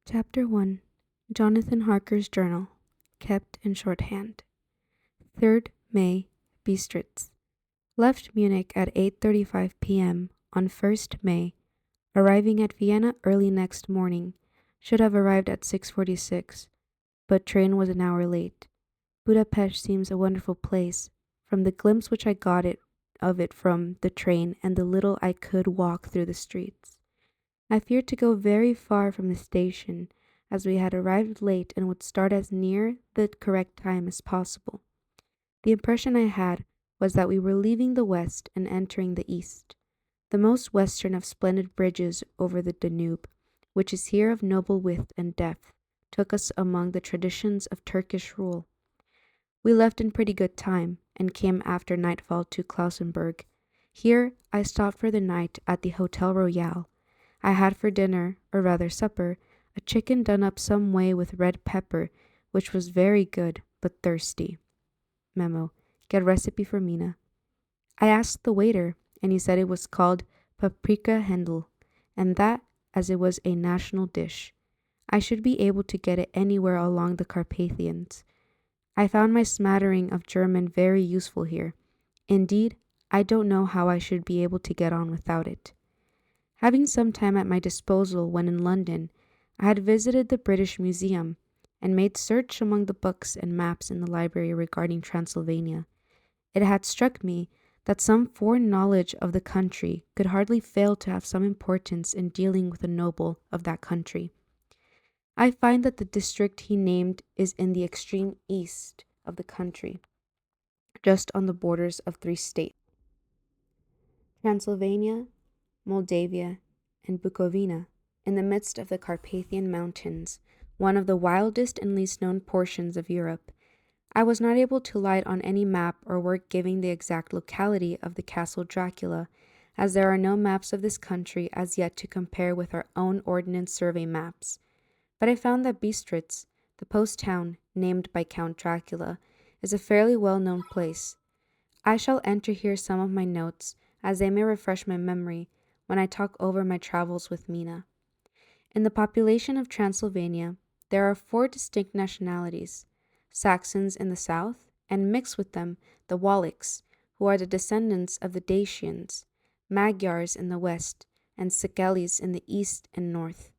Chapter 1. Jonathan Harker's Journal, kept in shorthand. 3rd May, Bistritz. Left Munich at 8:35 p.m. on 1st May, arriving at Vienna early next morning. Should have arrived at 6:46, but train was an hour late. Budapest seems a wonderful place, from the glimpse which I got of it from the train and the little I could walk through the streets. I feared to go very far from the station, as we had arrived late and would start as near the correct time as possible. The impression I had was that we were leaving the west and entering the east. The most western of splendid bridges over the Danube, which is here of noble width and depth, took us among the traditions of Turkish rule. We left in pretty good time, and came after nightfall to Klausenburg. Here I stopped for the night at the Hotel Royal. I had for dinner, or rather supper, a chicken done up some way with red pepper, which was very good, but thirsty. Memo. Get recipe for Mina. I asked the waiter, and he said it was called paprika Händel, and that as it was a national dish. I should be able to get it anywhere along the Carpathians. I found my smattering of German very useful here. Indeed, I don't know how I should be able to get on without it. Having some time at my disposal when in London, I had visited the British Museum and made search among the books and maps in the library regarding Transylvania. It had struck me that some foreign knowledge of the country could hardly fail to have some importance in dealing with a noble of that country. I find that the district he named is in the extreme east of the country, just on the borders of 3 states: Transylvania, Moldavia, and Bukovina, in the midst of the Carpathian Mountains, one of the wildest and least known portions of Europe. I was not able to light on any map or work giving the exact locality of the castle Dracula, as there are no maps of this country as yet to compare with our own Ordnance Survey maps. But I found that Bistritz, the post town named by Count Dracula, is a fairly well-known place. I shall enter here some of my notes, as they may refresh my memory when I talk over my travels with Mina. In the population of Transylvania, there are 4 distinct nationalities: Saxons in the south, and mixed with them the Wallachs, who are the descendants of the Dacians, Magyars in the west, and Szekelys in the east and north.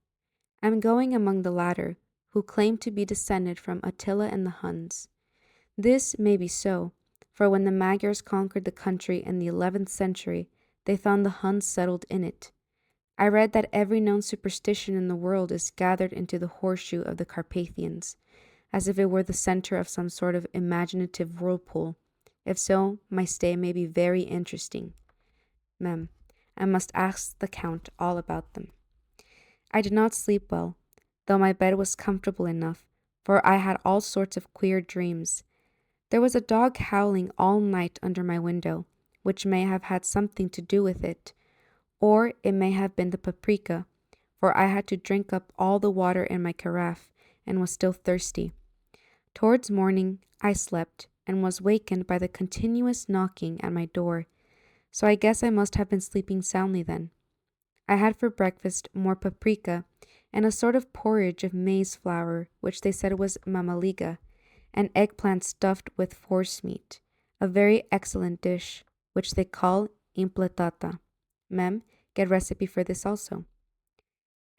I am going among the latter, who claim to be descended from Attila and the Huns. This may be so, for when the Magyars conquered the country in the 11th century, they found the Huns settled in it. I read that every known superstition in the world is gathered into the horseshoe of the Carpathians, as if it were the center of some sort of imaginative whirlpool. If so, my stay may be very interesting. Mem. I must ask the Count all about them. I did not sleep well, though my bed was comfortable enough, for I had all sorts of queer dreams. There was a dog howling all night under my window, which may have had something to do with it, or it may have been the paprika, for I had to drink up all the water in my carafe and was still thirsty. Towards morning I slept and was wakened by the continuous knocking at my door, so I guess I must have been sleeping soundly then. I had for breakfast more paprika and a sort of porridge of maize flour, which they said was mamaliga, and eggplant stuffed with forcemeat, a very excellent dish, which they call impletata. Mem, get recipe for this also.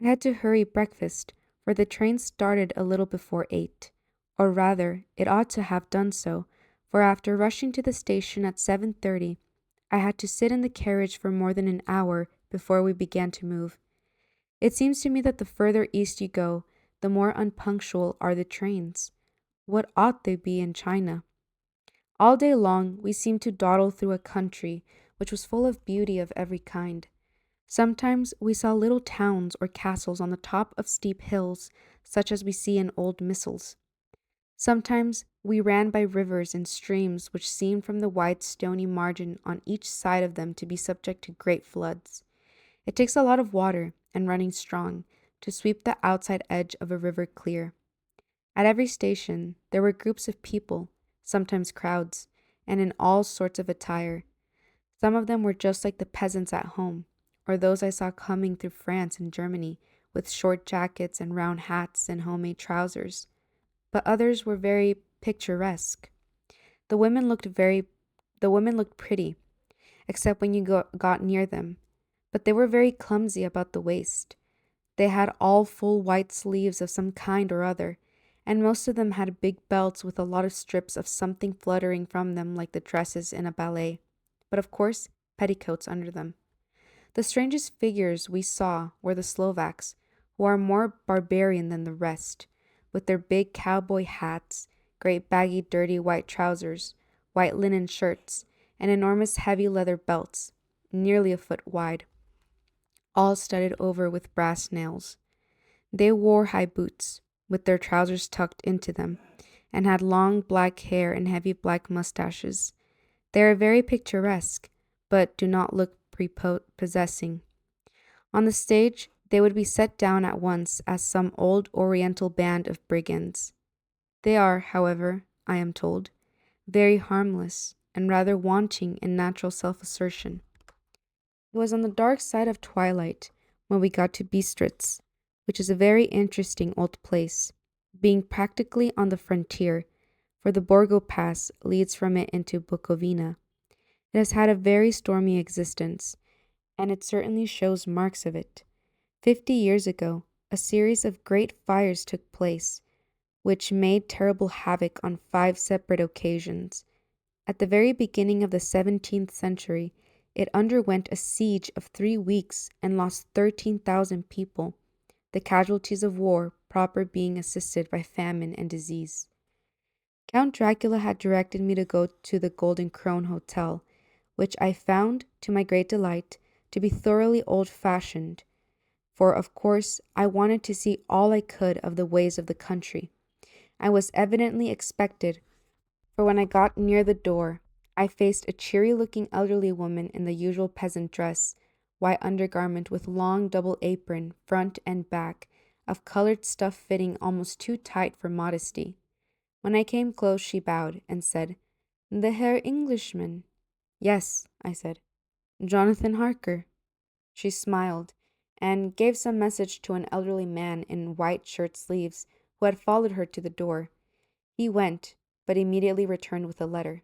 I had to hurry breakfast, for the train started a little before 8, or rather, it ought to have done so, for after rushing to the station at 7:30, I had to sit in the carriage for more than an hour before we began to move. It seems to me that the further east you go, the more unpunctual are the trains. What ought they be in China? All day long we seemed to dawdle through a country which was full of beauty of every kind. Sometimes we saw little towns or castles on the top of steep hills, such as we see in old missals. Sometimes we ran by rivers and streams which seemed from the wide stony margin on each side of them to be subject to great floods. It takes a lot of water, and running strong, to sweep the outside edge of a river clear. At every station there were groups of people, sometimes crowds, and in all sorts of attire. Some of them were just like the peasants at home, or those I saw coming through France and Germany, with short jackets and round hats and homemade trousers, but others were very picturesque. The women looked very the women looked pretty, except when you got near them, but they were very clumsy about the waist. They had all full white sleeves of some kind or other, and most of them had big belts with a lot of strips of something fluttering from them like the dresses in a ballet, but of course, petticoats under them. The strangest figures we saw were the Slovaks, who are more barbarian than the rest, with their big cowboy hats, great baggy dirty white trousers, white linen shirts, and enormous heavy leather belts, nearly a foot wide, all studded over with brass nails. They wore high boots, with their trousers tucked into them, and had long black hair and heavy black mustaches. They are very picturesque, but do not look prepossessing. On the stage, they would be set down at once as some old Oriental band of brigands. They are, however, I am told, very harmless and rather wanting in natural self-assertion. It was on the dark side of twilight when we got to Bistritz, which is a very interesting old place, being practically on the frontier, for the Borgo Pass leads from it into Bukovina. It has had a very stormy existence, and it certainly shows marks of it. 50 years ago, a series of great fires took place, which made terrible havoc on 5 separate occasions. At the very beginning of the 17th century, it underwent a siege of 3 weeks and lost 13,000 people, the casualties of war proper being assisted by famine and disease. Count Dracula had directed me to go to the Golden Krone Hotel, which I found, to my great delight, to be thoroughly old-fashioned, for of course I wanted to see all I could of the ways of the country. I was evidently expected, for when I got near the door, I faced a cheery-looking elderly woman in the usual peasant dress, white undergarment with long double apron, front and back, of colored stuff fitting almost too tight for modesty. When I came close, she bowed and said, "The Herr Englishman." "Yes," I said. "Jonathan Harker." She smiled, and gave some message to an elderly man in white shirt sleeves who had followed her to the door. He went, but immediately returned with a letter.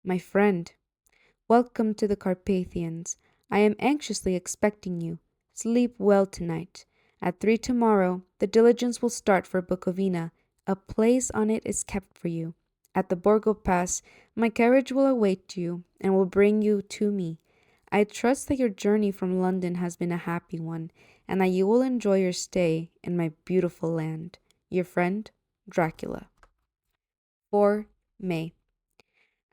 "My friend, welcome to the Carpathians. I am anxiously expecting you. Sleep well tonight. At 3 tomorrow, the diligence will start for Bukovina. A place on it is kept for you. At the Borgo Pass, my carriage will await you and will bring you to me. I trust that your journey from London has been a happy one, and that you will enjoy your stay in my beautiful land. Your friend, Dracula." 4 May.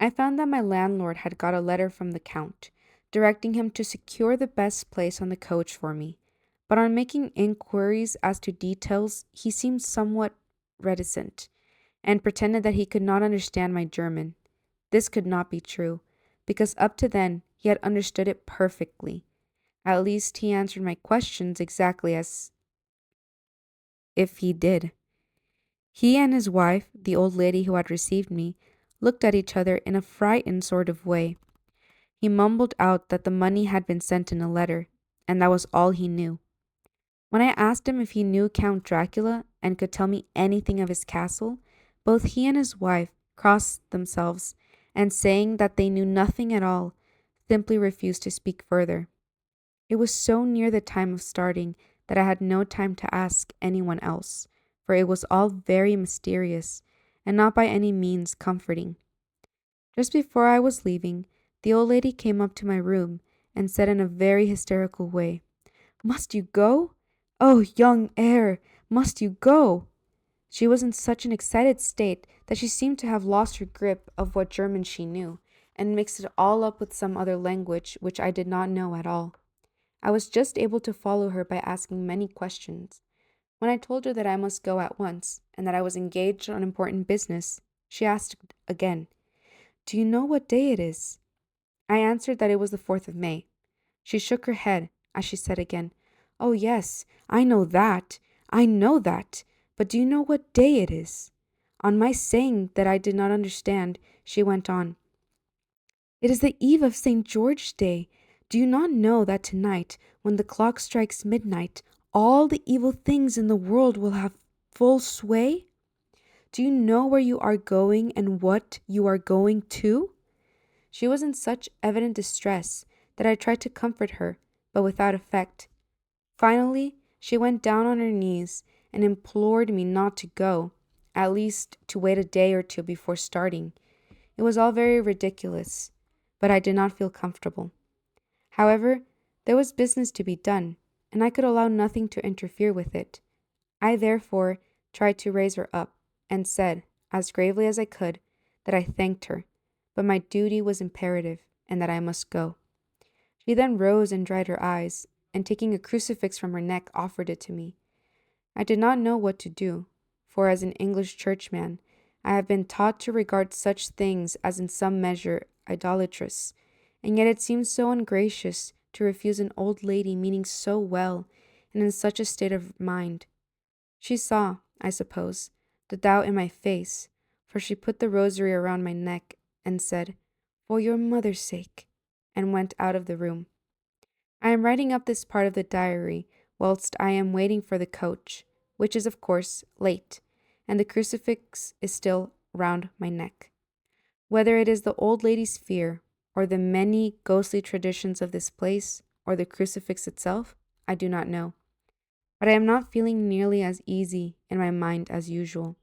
I found that my landlord had got a letter from the Count, directing him to secure the best place on the coach for me, but on making inquiries as to details, he seemed somewhat reticent, and pretended that he could not understand my German. This could not be true, because up to then he had understood it perfectly. At least he answered my questions exactly as if he did. He and his wife, the old lady who had received me, looked at each other in a frightened sort of way. He mumbled out that the money had been sent in a letter, and that was all he knew. When I asked him if he knew Count Dracula and could tell me anything of his castle, both he and his wife crossed themselves, and saying that they knew nothing at all, simply refused to speak further. It was so near the time of starting that I had no time to ask anyone else, for it was all very mysterious, and not by any means comforting. Just before I was leaving, the old lady came up to my room and said in a very hysterical way, "Must you go? Oh, young heir, must you go?" She was in such an excited state that she seemed to have lost her grip of what German she knew, and mixed it all up with some other language which I did not know at all. I was just able to follow her by asking many questions. When I told her that I must go at once, and that I was engaged on important business, she asked again, "Do you know what day it is?" I answered that it was the 4th of May. She shook her head as she said again, "Oh yes, I know that, but do you know what day it is?" On my saying that I did not understand, she went on, "It is the eve of St. George's Day. Do you not know that tonight, when the clock strikes midnight, all the evil things in the world will have full sway? Do you know where you are going and what you are going to?" She was in such evident distress that I tried to comfort her, but without effect. Finally, she went down on her knees and implored me not to go, at least to wait a day or two before starting. It was all very ridiculous, but I did not feel comfortable. However, there was business to be done, and I could allow nothing to interfere with it. I therefore tried to raise her up, and said, as gravely as I could, that I thanked her, but my duty was imperative, and that I must go. She then rose and dried her eyes, and taking a crucifix from her neck, offered it to me. I did not know what to do, for as an English churchman, I have been taught to regard such things as in some measure idolatrous, and yet it seemed so ungracious to refuse an old lady meaning so well and in such a state of mind. She saw, I suppose, the doubt in my face, for she put the rosary around my neck and said, "For your mother's sake," and went out of the room. I am writing up this part of the diary whilst I am waiting for the coach, which is, of course, late, and the crucifix is still round my neck. Whether it is the old lady's fear, or the many ghostly traditions of this place, or the crucifix itself, I do not know. But I am not feeling nearly as easy in my mind as usual.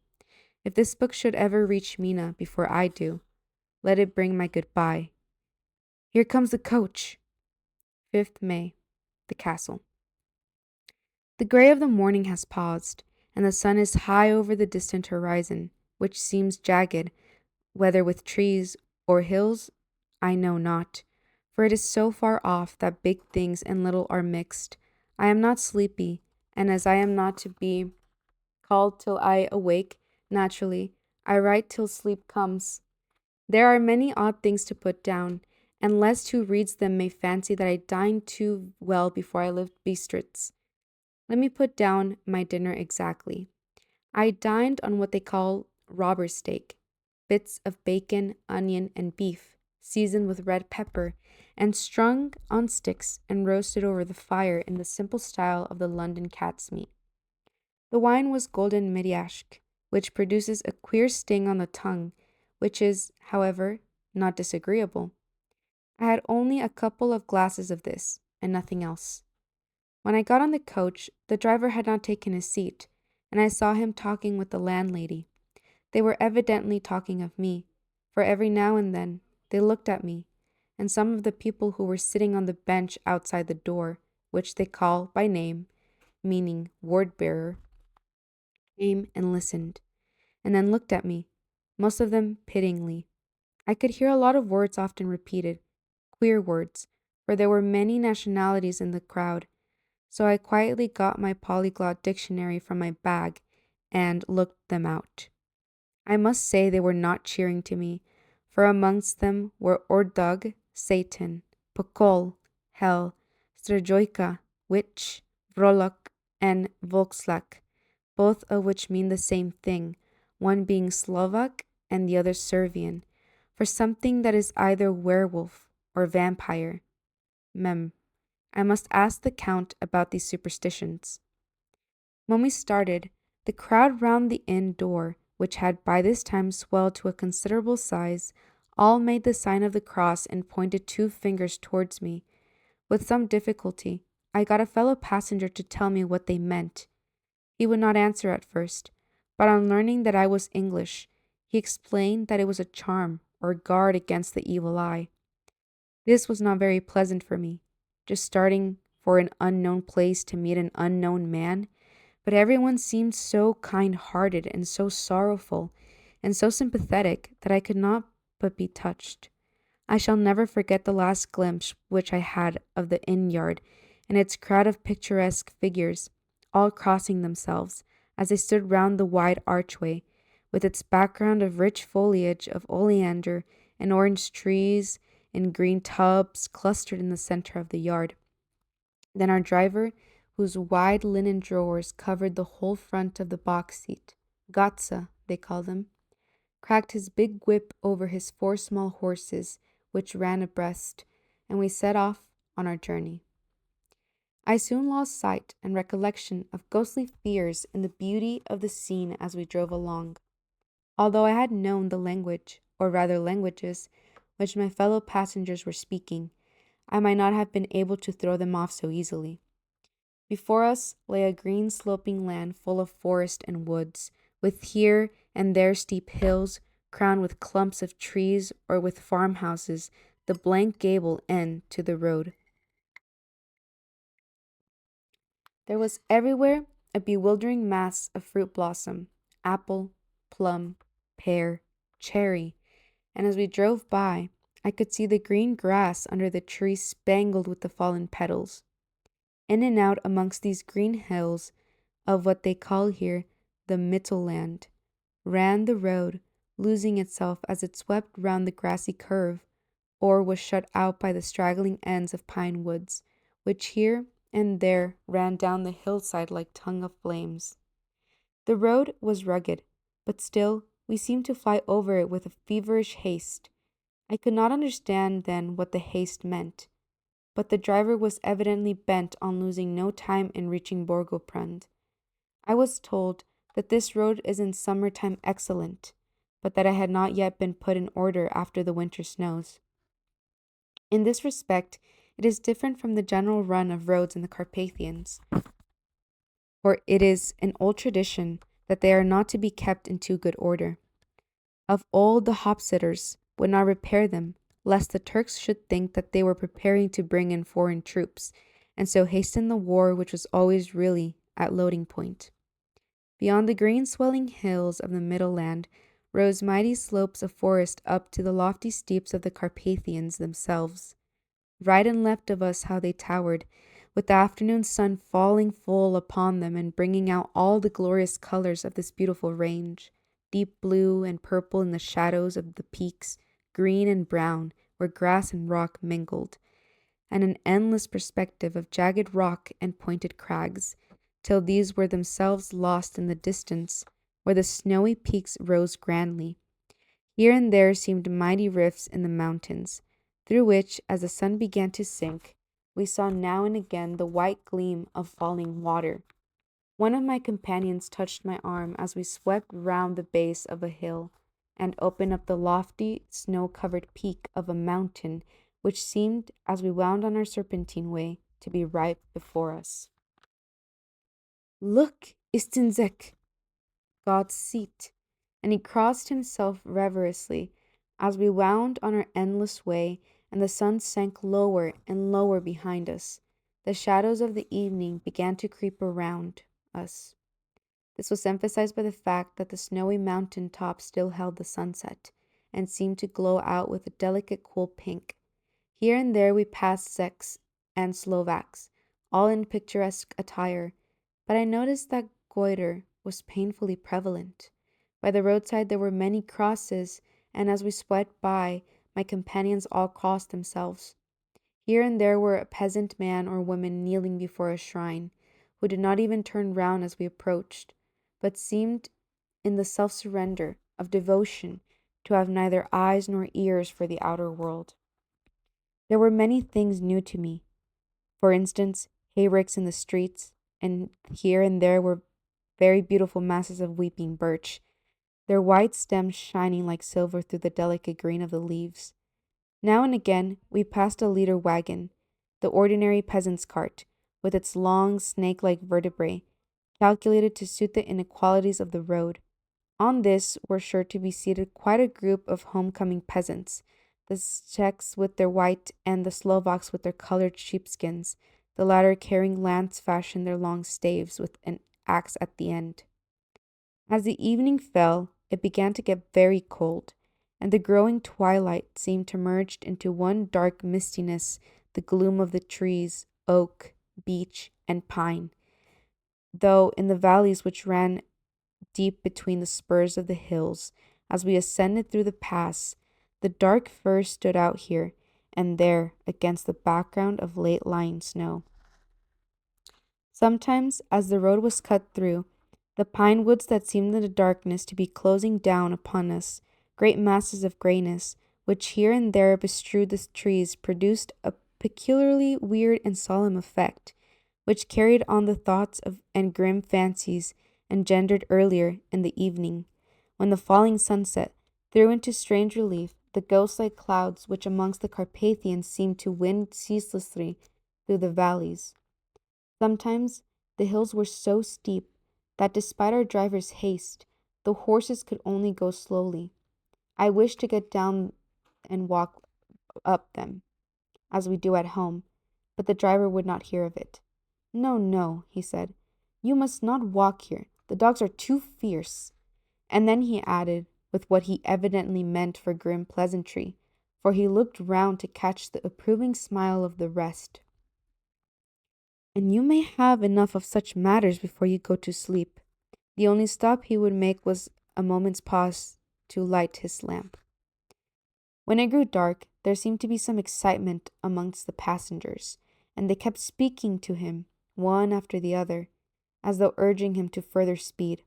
If this book should ever reach Mina before I do, let it bring my goodbye. Here comes the coach. 5th May. The castle. The gray of the morning has paused, and the sun is high over the distant horizon, which seems jagged, whether with trees or hills, I know not, for it is so far off that big things and little are mixed. I am not sleepy, and as I am not to be called till I awake, naturally, I write till sleep comes. There are many odd things to put down, and lest who reads them may fancy that I dined too well before I left Bistritz. Let me put down my dinner exactly. I dined on what they call robber's steak, bits of bacon, onion, and beef, seasoned with red pepper, and strung on sticks and roasted over the fire in the simple style of the London cat's meat. The wine was golden Midyashk, which produces a queer sting on the tongue, which is, however, not disagreeable. I had only a couple of glasses of this, and nothing else. When I got on the coach, the driver had not taken his seat, and I saw him talking with the landlady. They were evidently talking of me, for every now and then they looked at me, and some of the people who were sitting on the bench outside the door, which they call by name, meaning ward-bearer, came and listened, and then looked at me, most of them pityingly. I could hear a lot of words often repeated, queer words, for there were many nationalities in the crowd, so I quietly got my polyglot dictionary from my bag and looked them out. I must say they were not cheering to me, for amongst them were Ordog, Satan, Pokol, Hell, Strajojka, Witch, Vrolok, and Volkslak, both of which mean the same thing, one being Slovak and the other Servian, for something that is either werewolf or vampire. Mem. I must ask the Count about these superstitions. When we started, the crowd round the inn door, which had by this time swelled to a considerable size, all made the sign of the cross and pointed 2 fingers towards me. With some difficulty, I got a fellow passenger to tell me what they meant. He would not answer at first, but on learning that I was English, he explained that it was a charm or guard against the evil eye. This was not very pleasant for me, just starting for an unknown place to meet an unknown man, but everyone seemed so kind-hearted and so sorrowful and so sympathetic that I could not but be touched. I shall never forget the last glimpse which I had of the inn-yard and its crowd of picturesque figures, all crossing themselves as they stood round the wide archway, with its background of rich foliage of oleander and orange trees in green tubs clustered in the center of the yard. Then our driver, whose wide linen drawers covered the whole front of the box seat, Gatsa, they call them, cracked his big whip over his 4 small horses, which ran abreast, and we set off on our journey. I soon lost sight and recollection of ghostly fears in the beauty of the scene as we drove along. Although I had known the language, or rather languages, which my fellow passengers were speaking, I might not have been able to throw them off so easily. Before us lay a green sloping land full of forest and woods, with here and there steep hills crowned with clumps of trees or with farmhouses, the blank gable end to the road. There was everywhere a bewildering mass of fruit blossom, apple, plum, pear, cherry, and as we drove by, I could see the green grass under the trees spangled with the fallen petals. In and out amongst these green hills of what they call here the Mittelland ran the road, losing itself as it swept round the grassy curve, or was shut out by the straggling ends of pine woods, which here and there ran down the hillside like tongue of flames. The road was rugged, but still we seemed to fly over it with a feverish haste. I could not understand then what the haste meant, but the driver was evidently bent on losing no time in reaching Borgoprund. I was told that this road is in summertime excellent, but that it had not yet been put in order after the winter snows. In this respect, it is different from the general run of roads in the Carpathians, for it is an old tradition that they are not to be kept in too good order. Of old, the hop-sitters would not repair them, lest the Turks should think that they were preparing to bring in foreign troops, and so hasten the war which was always really at loading point. Beyond the green swelling hills of the Middle Land rose mighty slopes of forest up to the lofty steeps of the Carpathians themselves. Right and left of us how they towered, with the afternoon sun falling full upon them and bringing out all the glorious colors of this beautiful range, deep blue and purple in the shadows of the peaks, green and brown where grass and rock mingled, and an endless perspective of jagged rock and pointed crags, till these were themselves lost in the distance, where the snowy peaks rose grandly. Here and there seemed mighty rifts in the mountains, through which, as the sun began to sink, we saw now and again the white gleam of falling water. One of my companions touched my arm as we swept round the base of a hill, and opened up the lofty, snow-covered peak of a mountain which seemed, as we wound on our serpentine way, to be right before us. "Look, Istinzek, God's seat," and he crossed himself reverently as we wound on our endless way, and the sun sank lower and lower behind us. The shadows of the evening began to creep around us. This was emphasized by the fact that the snowy mountain top still held the sunset, and seemed to glow out with a delicate cool pink. Here and there we passed Czechs and Slovaks, all in picturesque attire, but I noticed that goiter was painfully prevalent. By the roadside there were many crosses, and as we swept by, my companions all crossed themselves. Here and there were a peasant man or woman kneeling before a shrine, who did not even turn round as we approached, but seemed in the self-surrender of devotion to have neither eyes nor ears for the outer world. There were many things new to me. For instance, hayricks in the streets, and here and there were very beautiful masses of weeping birch, their white stems shining like silver through the delicate green of the leaves. Now and again we passed a leader wagon, the ordinary peasant's cart, with its long snake-like vertebrae, calculated to suit the inequalities of the road. On this were sure to be seated quite a group of homecoming peasants, the Czechs with their white and the Slovaks with their colored sheepskins, the latter carrying lance-fashion their long staves with an axe at the end. As the evening fell, it began to get very cold, and the growing twilight seemed to merge into one dark mistiness the gloom of the trees, oak, beech, and pine, though in the valleys which ran deep between the spurs of the hills, as we ascended through the pass, the dark firs stood out here and there against the background of late-lying snow. Sometimes, as the road was cut through, the pine woods that seemed in the darkness to be closing down upon us, great masses of grayness, which here and there bestrewed the trees, produced a peculiarly weird and solemn effect, which carried on the thoughts of and grim fancies engendered earlier in the evening, when the falling sunset threw into strange relief the ghost-like clouds which amongst the Carpathians seemed to wind ceaselessly through the valleys. Sometimes the hills were so steep that despite our driver's haste, the horses could only go slowly. I wished to get down and walk up them, as we do at home, but the driver would not hear of it. No, no, he said. You must not walk here. The dogs are too fierce. And then he added, with what he evidently meant for grim pleasantry, for he looked round to catch the approving smile of the rest. And you may have enough of such matters before you go to sleep. The only stop he would make was a moment's pause to light his lamp. When it grew dark, there seemed to be some excitement amongst the passengers, and they kept speaking to him, one after the other, as though urging him to further speed.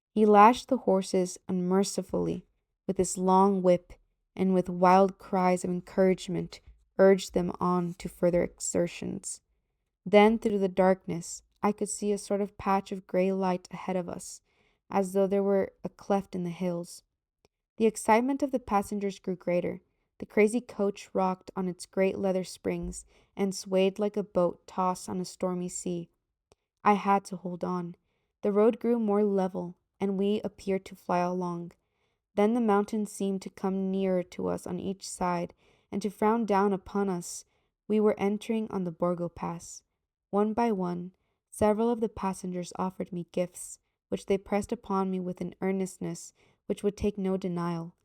He lashed the horses unmercifully with his long whip, and with wild cries of encouragement urged them on to further exertions. Then, through the darkness, I could see a sort of patch of grey light ahead of us, as though there were a cleft in the hills. The excitement of the passengers grew greater. The crazy coach rocked on its great leather springs and swayed like a boat tossed on a stormy sea. I had to hold on. The road grew more level, and we appeared to fly along. Then the mountains seemed to come nearer to us on each side, and to frown down upon us. We were entering on the Borgo Pass. One by one, several of the passengers offered me gifts, which they pressed upon me with an earnestness which would take no denial.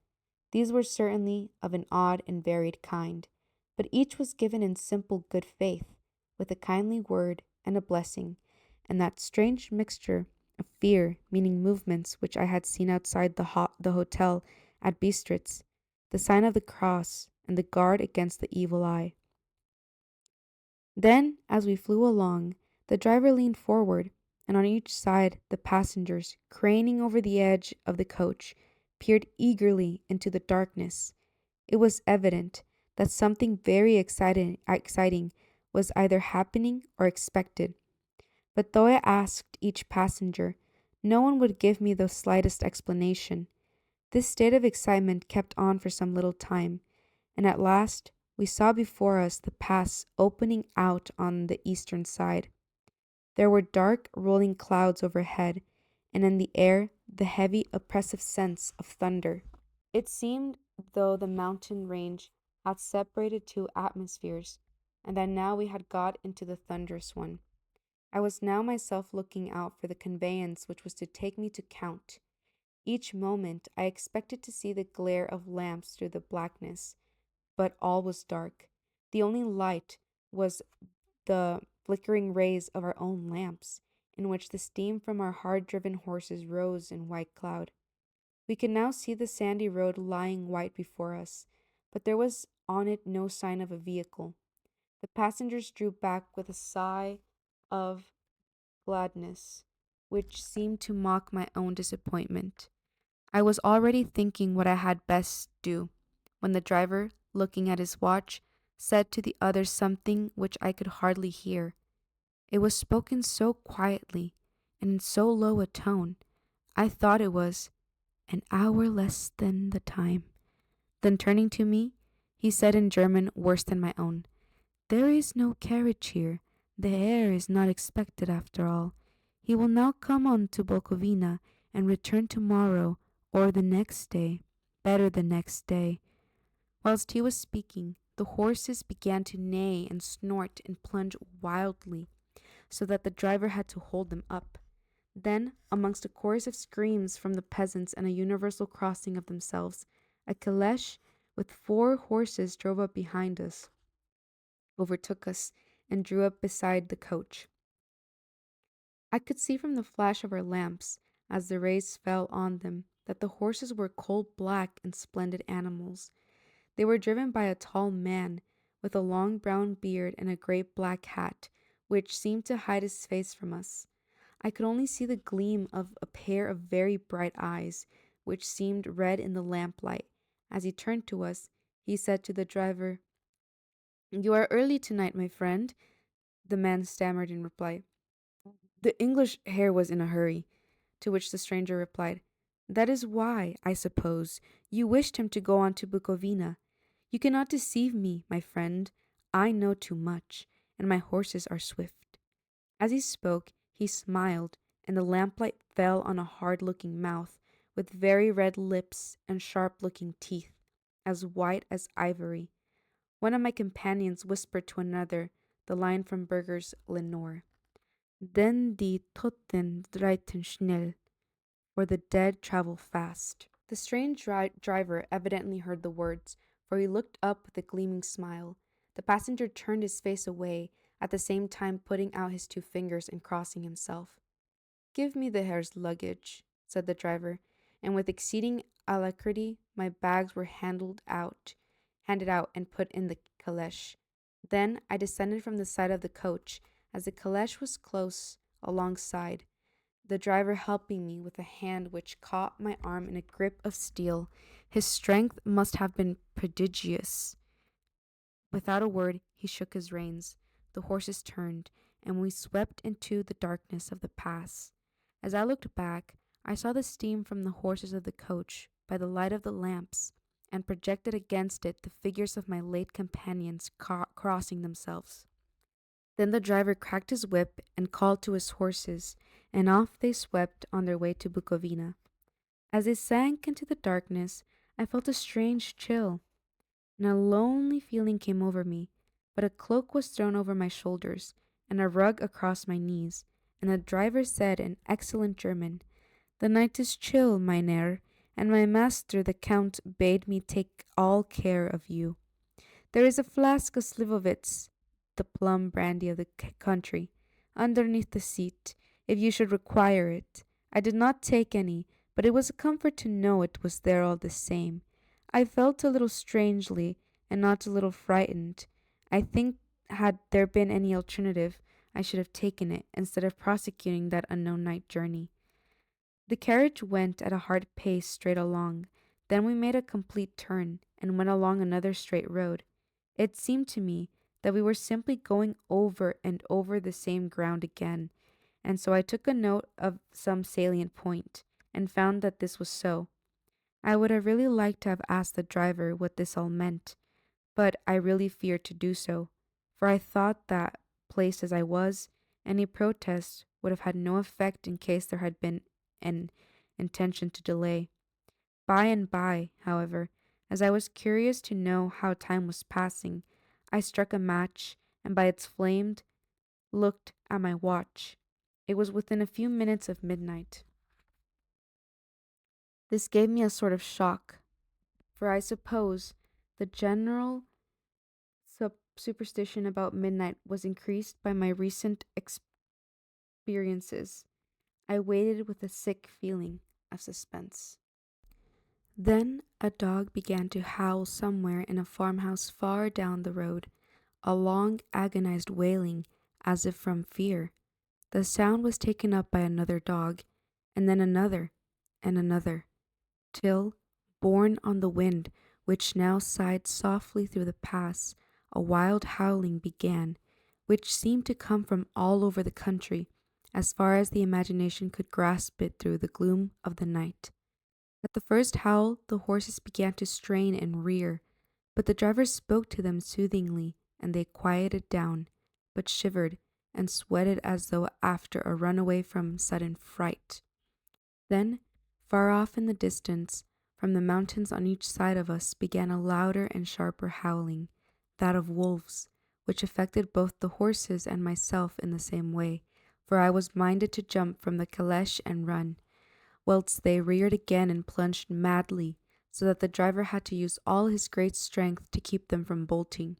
These were certainly of an odd and varied kind, but each was given in simple good faith, with a kindly word and a blessing, and that strange mixture of fear, meaning movements which I had seen outside the hotel at Bistritz, the sign of the cross, and the guard against the evil eye. Then, as we flew along, the driver leaned forward, and on each side the passengers, craning over the edge of the coach, peered eagerly into the darkness. It was evident that something very exciting was either happening or expected. But though I asked each passenger, no one would give me the slightest explanation. This state of excitement kept on for some little time, and at last we saw before us the pass opening out on the eastern side. There were dark, rolling clouds overhead, and in the air the heavy, oppressive sense of thunder. It seemed though the mountain range had separated two atmospheres, and that now we had got into the thunderous one. I was now myself looking out for the conveyance which was to take me to Count. Each moment I expected to see the glare of lamps through the blackness, but all was dark. The only light was the flickering rays of our own lamps, in which the steam from our hard-driven horses rose in white cloud. We could now see the sandy road lying white before us, but there was on it no sign of a vehicle. The passengers drew back with a sigh of gladness, which seemed to mock my own disappointment. I was already thinking what I had best do, when the driver, looking at his watch, said to the others something which I could hardly hear. It was spoken so quietly, and in so low a tone, I thought it was an hour less than the time. Then turning to me, he said in German worse than my own, "There is no carriage here. The heir is not expected after all. He will now come on to Bukovina and return tomorrow or the next day, better the next day." Whilst he was speaking, the horses began to neigh and snort and plunge wildly, so that the driver had to hold them up. Then, amongst a chorus of screams from the peasants and a universal crossing of themselves, a caleche with 4 horses drove up behind us, overtook us, and drew up beside the coach. I could see from the flash of our lamps, as the rays fell on them, that the horses were coal black and splendid animals. They were driven by a tall man, with a long brown beard and a great black hat, which seemed to hide his face from us. I could only see the gleam of a pair of very bright eyes, which seemed red in the lamplight. As he turned to us, he said to the driver, "You are early tonight, my friend. the man stammered in reply. The English hare was in a hurry, to which the stranger replied, That is why, I suppose, you wished him to go on to Bukovina. You cannot deceive me, my friend. I know too much, and my horses are swift. As he spoke, he smiled, and the lamplight fell on a hard-looking mouth, with very red lips and sharp-looking teeth, as white as ivory. One of my companions whispered to another the line from Burger's Lenore. Den die Toten reiten schnell, for the dead travel fast. The strange driver evidently heard the words, for he looked up with a gleaming smile. The passenger turned his face away, at the same time putting out his two fingers and crossing himself. Give me the hare's luggage, said the driver, and with exceeding alacrity my bags were handed out and put in the caleche. Then I descended from the side of the coach, as the caleche was close alongside, the driver helping me with a hand which caught my arm in a grip of steel. His strength must have been prodigious. Without a word, he shook his reins. The horses turned, and we swept into the darkness of the pass. As I looked back, I saw the steam from the horses of the coach by the light of the lamps, and projected against it the figures of my late companions crossing themselves. Then the driver cracked his whip and called to his horses, and off they swept on their way to Bukovina. As they sank into the darkness, I felt a strange chill, and a lonely feeling came over me, but a cloak was thrown over my shoulders, and a rug across my knees, and the driver said in excellent German, The night is chill, mein Herr, and my master the Count bade me take all care of you. There is a flask of Slivovitz, the plum brandy of the country, underneath the seat, if you should require it. I did not take any, but it was a comfort to know it was there all the same. I felt a little strangely, and not a little frightened. I think had there been any alternative, I should have taken it, instead of prosecuting that unknown night journey. The carriage went at a hard pace straight along. Then we made a complete turn, and went along another straight road. It seemed to me that we were simply going over and over the same ground again, and so I took a note of some salient point, and found that this was so. I would have really liked to have asked the driver what this all meant, but I really feared to do so, for I thought that, placed as I was, any protest would have had no effect in case there had been an intention to delay. By and by, however, as I was curious to know how time was passing, I struck a match, and by its flame looked at my watch. It was within a few minutes of midnight. This gave me a sort of shock, for I suppose the general superstition about midnight was increased by my recent experiences. I waited with a sick feeling of suspense. Then a dog began to howl somewhere in a farmhouse far down the road, a long agonized wailing, as if from fear. The sound was taken up by another dog, and then another, and another, till, borne on the wind, which now sighed softly through the pass, a wild howling began, which seemed to come from all over the country, as far as the imagination could grasp it through the gloom of the night. At the first howl, the horses began to strain and rear, but the driver spoke to them soothingly, and they quieted down, but shivered and sweated as though after a runaway from sudden fright. Then, far off in the distance, from the mountains on each side of us began a louder and sharper howling, that of wolves, which affected both the horses and myself in the same way, for I was minded to jump from the caleche and run, whilst they reared again and plunged madly, so that the driver had to use all his great strength to keep them from bolting.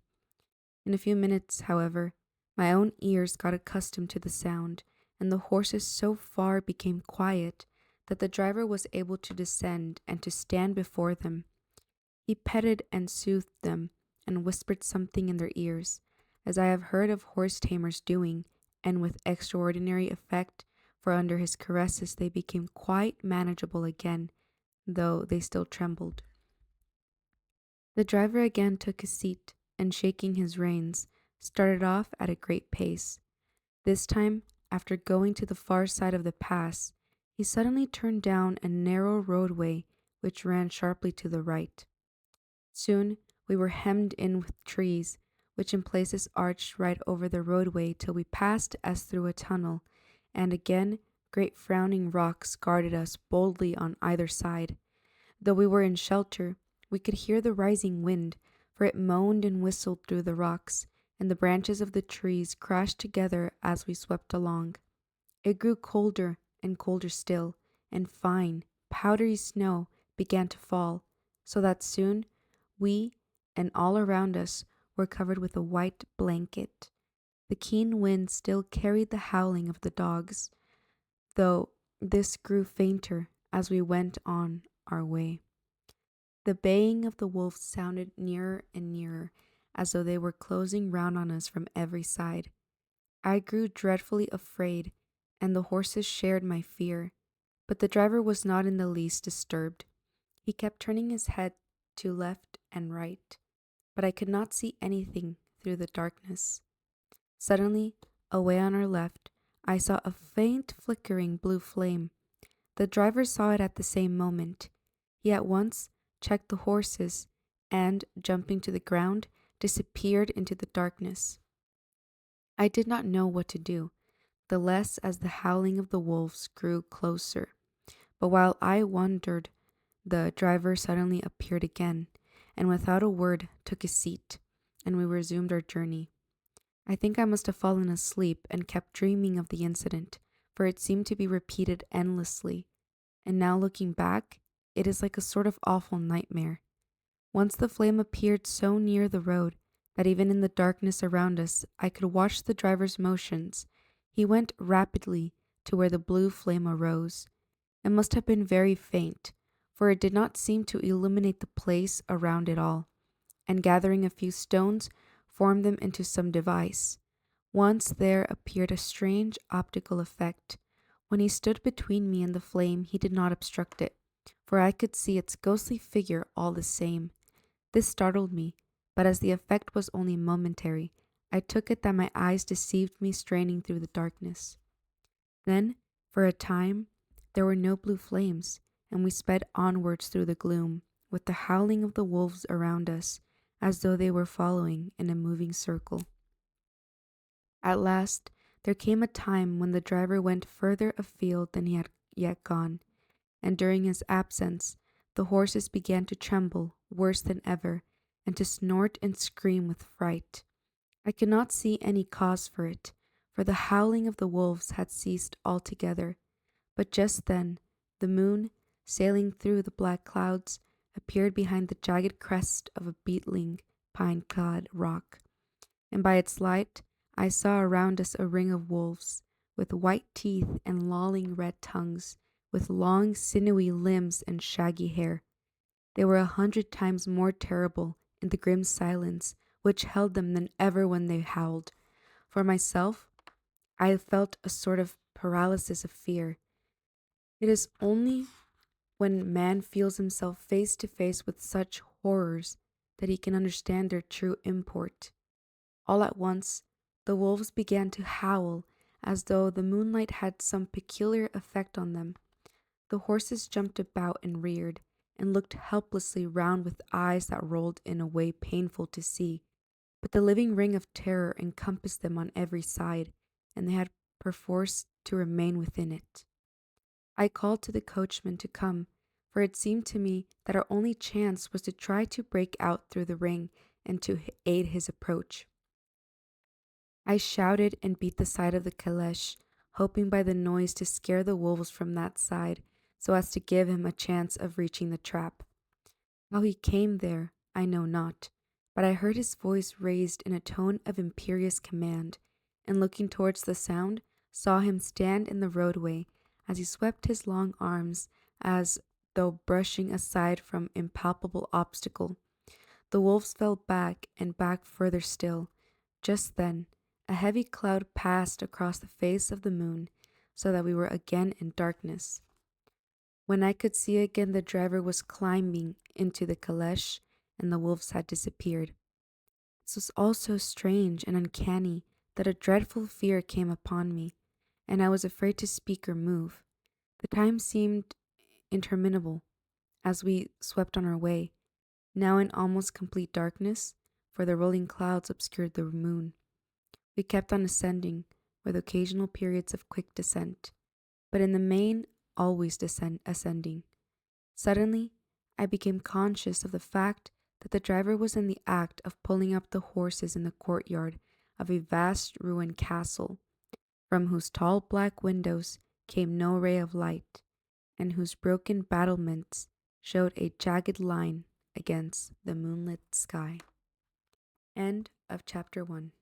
In a few minutes, however, my own ears got accustomed to the sound, and the horses so far became quiet that the driver was able to descend and to stand before them. He petted and soothed them, and whispered something in their ears, as I have heard of horse tamers doing, and with extraordinary effect, for under his caresses they became quite manageable again, though they still trembled. The driver again took his seat, and shaking his reins, started off at a great pace. This time, after going to the far side of the pass, he suddenly turned down a narrow roadway which ran sharply to the right. Soon we were hemmed in with trees, which in places arched right over the roadway till we passed as through a tunnel, and again great frowning rocks guarded us boldly on either side. Though we were in shelter, we could hear the rising wind, for it moaned and whistled through the rocks, and the branches of the trees crashed together as we swept along. It grew colder and colder still, and fine, powdery snow began to fall, so that soon we and all around us were covered with a white blanket. The keen wind still carried the howling of the dogs, though this grew fainter as we went on our way. The baying of the wolves sounded nearer and nearer, as though they were closing round on us from every side. I grew dreadfully afraid, and the horses shared my fear, but the driver was not in the least disturbed. He kept turning his head to left and right, but I could not see anything through the darkness. Suddenly, away on our left, I saw a faint flickering blue flame. The driver saw it at the same moment. He at once checked the horses and, jumping to the ground, disappeared into the darkness. I did not know what to do, the less as the howling of the wolves grew closer. But while I wondered, the driver suddenly appeared again, and without a word took his seat, and we resumed our journey. I think I must have fallen asleep and kept dreaming of the incident, for it seemed to be repeated endlessly, and now looking back, it is like a sort of awful nightmare. Once the flame appeared so near the road that even in the darkness around us I could watch the driver's motions. He went rapidly to where the blue flame arose. It must have been very faint, for it did not seem to illuminate the place around it all, and gathering a few stones, formed them into some device. Once there appeared a strange optical effect. When he stood between me and the flame, he did not obstruct it, for I could see its ghostly figure all the same. This startled me, but as the effect was only momentary, I took it that my eyes deceived me straining through the darkness. Then, for a time, there were no blue flames, and we sped onwards through the gloom, with the howling of the wolves around us, as though they were following in a moving circle. At last, there came a time when the driver went further afield than he had yet gone, and during his absence, the horses began to tremble worse than ever, and to snort and scream with fright. I could not see any cause for it, for the howling of the wolves had ceased altogether. But just then, the moon, sailing through the black clouds, appeared behind the jagged crest of a beetling, pine-clad rock, and by its light I saw around us a ring of wolves, with white teeth and lolling red tongues, with long sinewy limbs and shaggy hair. They were 100 times more terrible in the grim silence which held them than ever when they howled. For myself, I felt a sort of paralysis of fear. It is only when man feels himself face to face with such horrors that he can understand their true import. All at once, the wolves began to howl as though the moonlight had some peculiar effect on them. The horses jumped about and reared, and looked helplessly round with eyes that rolled in a way painful to see. But the living ring of terror encompassed them on every side, and they had perforce to remain within it. I called to the coachman to come, for it seemed to me that our only chance was to try to break out through the ring and to aid his approach. I shouted and beat the side of the caleche, hoping by the noise to scare the wolves from that side, so as to give him a chance of reaching the trap. How he came there, I know not, but I heard his voice raised in a tone of imperious command, and looking towards the sound, saw him stand in the roadway as he swept his long arms as though brushing aside from impalpable obstacle. The wolves fell back and back further still. Just then, a heavy cloud passed across the face of the moon, so that we were again in darkness. When I could see again, the driver was climbing into the caleche, and the wolves had disappeared. This was all so strange and uncanny that a dreadful fear came upon me, and I was afraid to speak or move. The time seemed interminable as we swept on our way, now in almost complete darkness, for the rolling clouds obscured the moon. We kept on ascending, with occasional periods of quick descent, but in the main always ascending. Suddenly, I became conscious of the fact that the driver was in the act of pulling up the horses in the courtyard of a vast ruined castle, from whose tall black windows came no ray of light, and whose broken battlements showed a jagged line against the moonlit sky. End of chapter 1.